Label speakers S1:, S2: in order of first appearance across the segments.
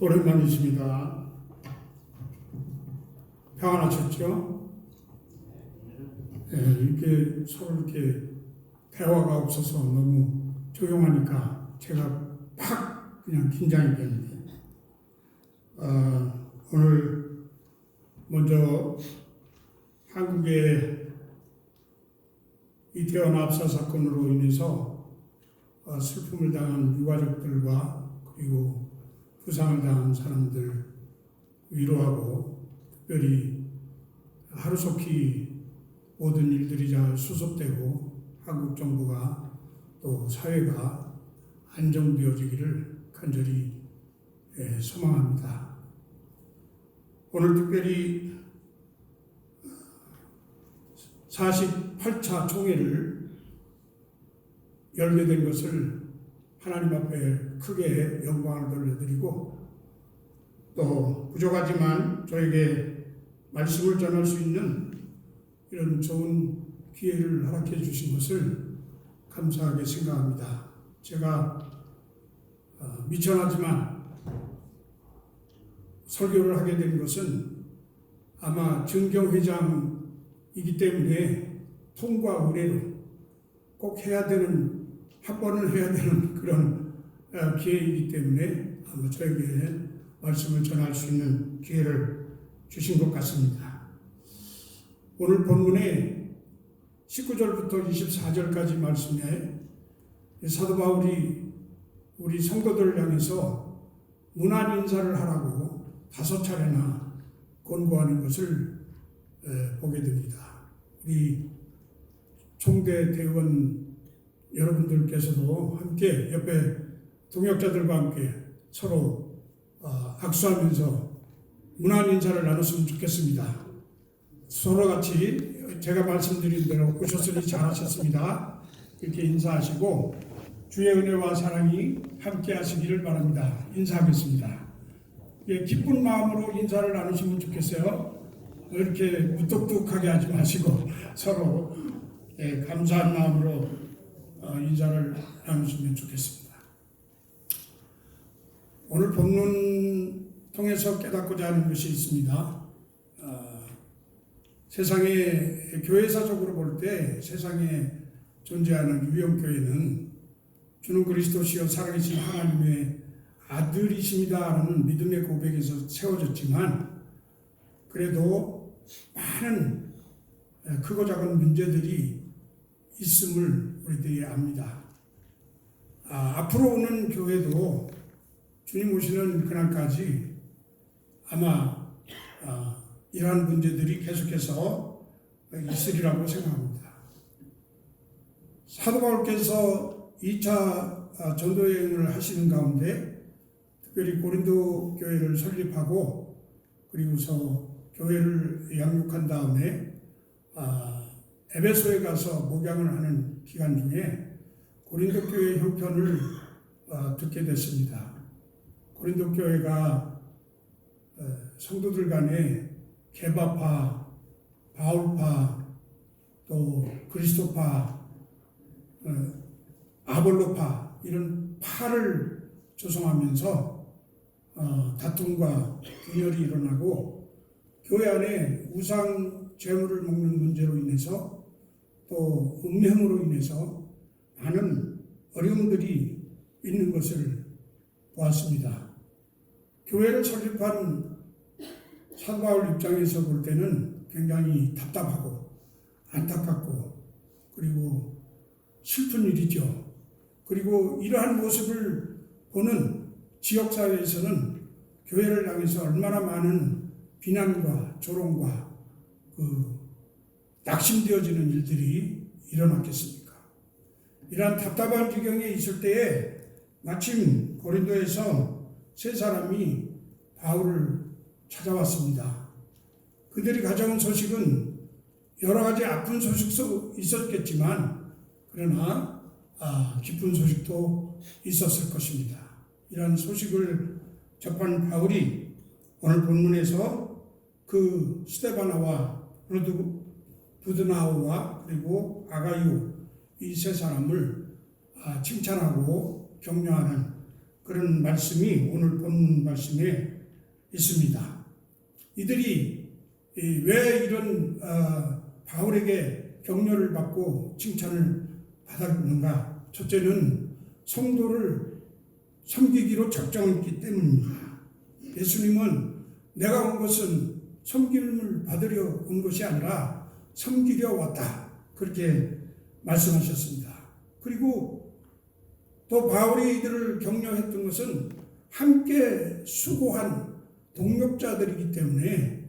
S1: 오랜만이십니다. 평안하셨죠? 이렇게 서로 이렇게 대화가 없어서 너무 조용하니까 제가 팍 그냥 긴장이 되는데, 오늘 먼저 한국의 이태원 압사 사건으로 인해서 슬픔을 당한 유가족들과 그리고 부상을 당한 사람들 위로하고, 특별히 하루속히 모든 일들이 잘 수습되고 한국 정부가 또 사회가 안정되어지기를 간절히 소망합니다. 오늘 특별히 48차 총회를 열게 된 것을 하나님 앞에 크게 영광을 돌려드리고, 또 부족하지만 저에게 말씀을 전할 수 있는 이런 좋은 기회를 허락해 주신 것을 감사하게 생각합니다. 제가 미천하지만 설교를 하게 된 것은 아마 정경회장이기 때문에 통과 의례로 꼭 해야 되는, 합번을 해야 되는 그런 기회이기 때문에 아마 저에게 말씀을 전할 수 있는 기회를 주신 것 같습니다. 오늘 본문에 19절부터 24절까지 말씀에 사도 바울이 우리 성도들을 향해서 문안 인사를 하라고 5차례나 권고하는 것을 보게 됩니다. 우리 총대 대원 여러분들께서도 함께 옆에 동역자들과 함께 서로 악수하면서 문안 인사를 나눴으면 좋겠습니다. 서로 같이 제가 말씀드린 대로 오셨으니 잘하셨습니다. 이렇게 인사하시고 주의 은혜와 사랑이 함께 하시기를 바랍니다. 인사하겠습니다. 기쁜 마음으로 인사를 나누시면 좋겠어요. 이렇게 무뚝뚝하게 하지 마시고 서로 감사한 마음으로 인사를 나누시면 좋겠습니다. 오늘 본문 통해서 깨닫고자 하는 것이 있습니다. 세상에 교회사적으로 볼 때 세상에 존재하는 유형교회는 주는 그리스도시요 살아계신 하나님의 아들이십니다라는 믿음의 고백에서 세워졌지만, 그래도 많은 크고 작은 문제들이 있음을 우리들이 압니다. 앞으로 오는 교회도 주님 오시는 그날까지 아마 이러한 문제들이 계속해서 있으리라고 생각합니다. 사도 바울께서 2차 전도 여행을 하시는 가운데 특별히 고린도 교회를 설립하고 그리고서 교회를 양육한 다음에 에베소에 가서 목양을 하는 기간 중에 고린도 교회 형편을 듣게 됐습니다. 고린도 교회가 성도들 간에 게바파, 바울파, 또 그리스도파, 아볼로파 이런 파를 조성하면서 다툼과 분열이 일어나고, 교회 안에 우상 제물을 먹는 문제로 인해서 또 음행으로 인해서 많은 어려움들이 있는 것을 보았습니다. 교회를 설립한 사도 바울 입장에서 볼 때는 굉장히 답답하고 안타깝고 그리고 슬픈 일이죠. 그리고 이러한 모습을 보는 지역사회에서는 교회를 향해서 얼마나 많은 비난과 조롱과 낙심되어지는 일들이 일어났겠습니까? 이러한 답답한 지경에 있을 때에 마침 고린도에서 세 사람이 바울을 찾아왔습니다. 그들이 가져온 소식은 여러 가지 아픈 소식도 있었겠지만 그러나 기쁜 소식도 있었을 것입니다. 이러한 소식을 접한 바울이 오늘 본문에서 그 스데바나와 부드나우와 그리고 아가이오 이 세 사람을 칭찬하고 격려하는 그런 말씀이 오늘 본문 말씀에 있습니다. 이들이 왜 이런 바울에게 격려를 받고 칭찬을 받았는가? 첫째는 성도를 섬기기로 작정했기 때문입니다. 예수님은 내가 온 것은 섬김을 받으려 온 것이 아니라 섬기려 왔다. 그렇게 말씀하셨습니다. 그리고 또 바울이 이들을 격려했던 것은 함께 수고한 동력자들이기 때문에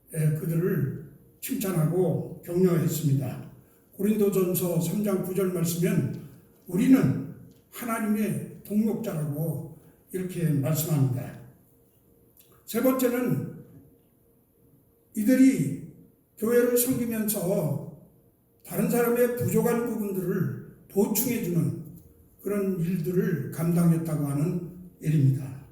S1: 그들을 칭찬하고 격려했습니다. 고린도전서 3장 9절 말씀은 우리는 하나님의 동력자라고 이렇게 말씀합니다. 세 번째는 이들이 교회를 섬기면서 다른 사람의 부족한 부분들을 보충해주는 그런 일들을 감당했다고 하는 일입니다.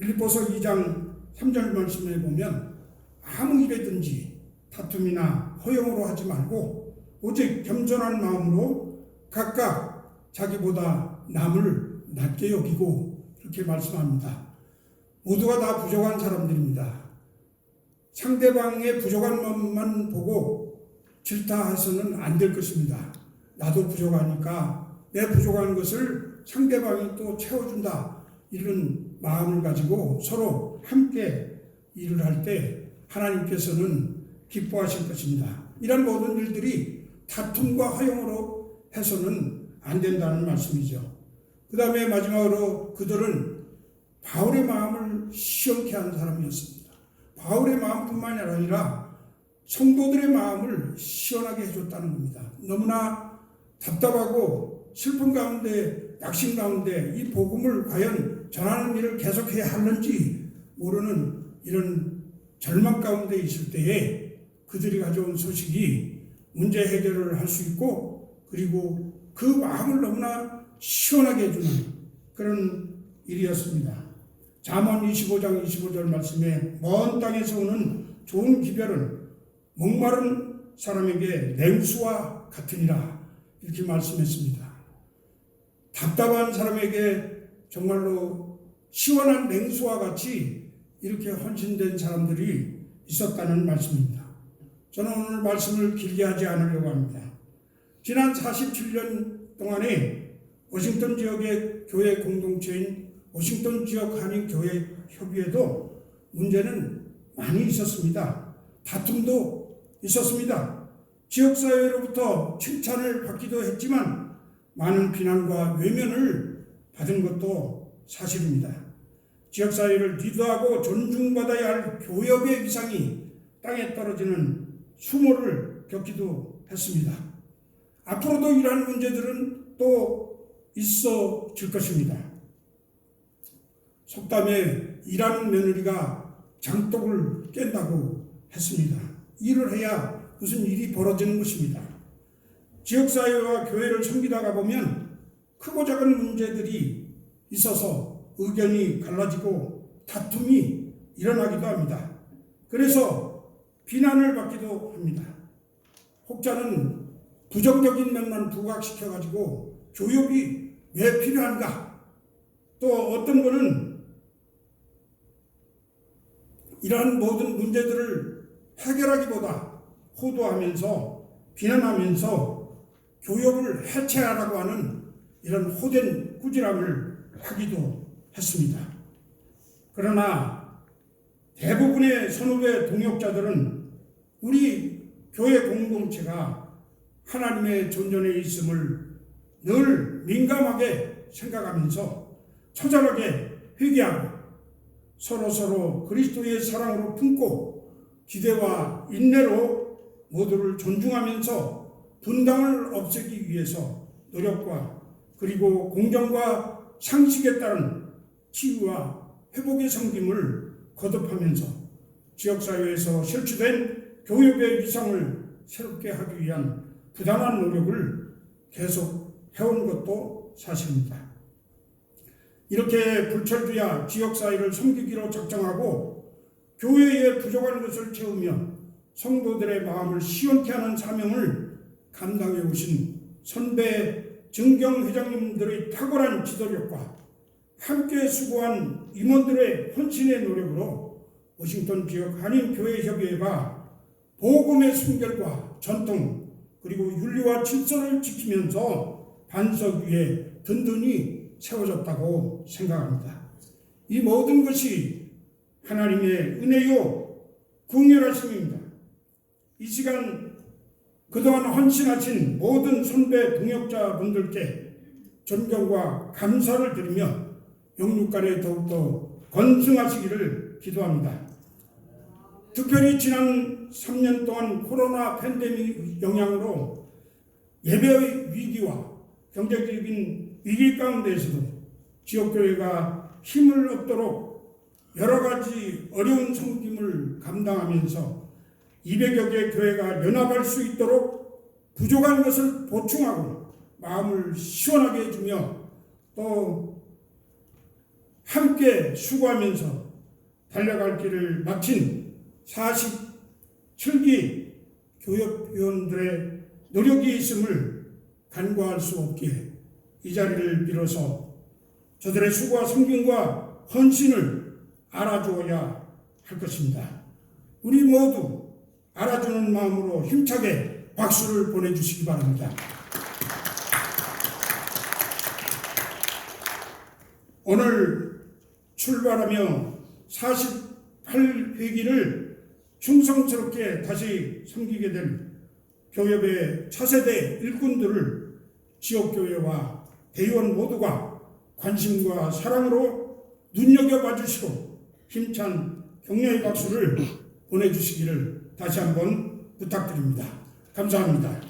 S1: 빌립보서 2장 3절 말씀에 보면 아무 일에든지 다툼이나 허용으로 하지 말고 오직 겸손한 마음으로 각각 자기보다 남을 낮게 여기고 그렇게 말씀합니다. 모두가 다 부족한 사람들입니다. 상대방의 부족한 것만 보고 질타해서는 안 될 것입니다. 나도 부족하니까 내 부족한 것을 상대방이 또 채워준다. 이런 마음을 가지고 서로 함께 일을 할 때 하나님께서는 기뻐하실 것입니다. 이런 모든 일들이 다툼과 허용으로 해서는 안 된다는 말씀이죠. 그 다음에 마지막으로 그들은 바울의 마음을 시원케 하는 사람이었습니다. 바울의 마음뿐만이 아니라 성도들의 마음을 시원하게 해줬다는 겁니다. 너무나 답답하고 슬픔 가운데 낙심 가운데 이 복음을 과연 전하는 일을 계속해야 하는지 모르는 이런 절망 가운데 있을 때에 그들이 가져온 소식이 문제 해결을 할 수 있고 그리고 그 마음을 너무나 시원하게 해주는 그런 일이었습니다. 잠언 25장 25절 말씀에 먼 땅에서 오는 좋은 기별은 목마른 사람에게 냉수와 같으니라 이렇게 말씀했습니다. 답답한 사람에게 정말로 시원한 냉수와 같이 이렇게 헌신된 사람들이 있었다는 말씀입니다. 저는 오늘 말씀을 길게 하지 않으려고 합니다. 지난 47년 동안에 워싱턴 지역의 교회 공동체인 워싱턴 지역 한인교회 협의회도 문제는 많이 있었습니다. 다툼도 있었습니다. 지역사회로부터 칭찬을 받기도 했지만 많은 비난과 외면을 받은 것도 사실입니다. 지역사회를 리드하고 존중받아야 할 교역의 위상이 땅에 떨어지는 수모를 겪기도 했습니다. 앞으로도 이러한 문제들은 또 있어질 것입니다. 속담에 일하는 며느리가 장독을 깬다고 했습니다. 일을 해야 무슨 일이 벌어지는 것입니다. 지역사회와 교회를 섬기다가 보면 크고 작은 문제들이 있어서 의견이 갈라지고 다툼이 일어나기도 합니다. 그래서 비난을 받기도 합니다. 혹자는 부정적인 면만 부각시켜가지고 교육이 왜 필요한가? 또 어떤 분은 이러한 모든 문제들을 해결하기보다 호도하면서 비난하면서 교육을 해체하라고 하는 이런 호된 꾸지람을 하기도 했습니다. 그러나 대부분의 선후배 동역자들은 우리 교회 공동체가 하나님의 존전에 있음을 늘 민감하게 생각하면서 처절하게 회개하고 서로 그리스도의 사랑으로 품고 기대와 인내로 모두를 존중하면서 분당을 없애기 위해서 노력과 그리고 공정과 상식에 따른 치유와 회복의 섬김을 거듭하면서 지역사회에서 실추된 교육의 위상을 새롭게 하기 위한 부단한 노력을 계속 해온 것도 사실입니다. 이렇게 불철주야 지역사회를 섬기기로 작정하고 교회의 부족한 것을 채우며 성도들의 마음을 시원케 하는 사명을 감당해 오신 선배 정경회장님들의 탁월한 지도력과 함께 수고한 임원들의 헌신의 노력으로 워싱턴 지역 한인교회협의회가 복음의 순결과 전통 그리고 윤리와 질서를 지키면서 반석 위에 든든히 세워졌다고 생각합니다. 이 모든 것이 하나님의 은혜요 긍휼하심입니다. 이 시간 그동안 헌신하신 모든 선배 동역자분들께 존경과 감사를 드리며 영육간에 더욱더 건승하시기를 기도합니다. 특별히 지난 3년 동안 코로나 팬데믹 영향으로 예배의 위기와 경제적인 위기 가운데에서도 지역교회가 힘을 얻도록 여러 가지 어려운 섬김을 감당하면서 200여 개 교회가 연합할 수 있도록 부족한 것을 보충하고 마음을 시원하게 해주며 또 함께 수고하면서 달려갈 길을 마친 47기 교역위원들의 노력이 있음을 간과할 수 없기에 이 자리를 빌어서 저들의 수고와 섬김과 헌신을 알아주어야 할 것입니다. 우리 모두 알아주는 마음으로 힘차게 박수를 보내주시기 바랍니다. 오늘 출발하며 48회기를 충성스럽게 다시 섬기게 된 교협의 차세대 일꾼들을 지역교회와 대의원 모두가 관심과 사랑으로 눈여겨봐 주시고 힘찬 격려의 박수를 보내주시기를 다시 한번 부탁드립니다. 감사합니다.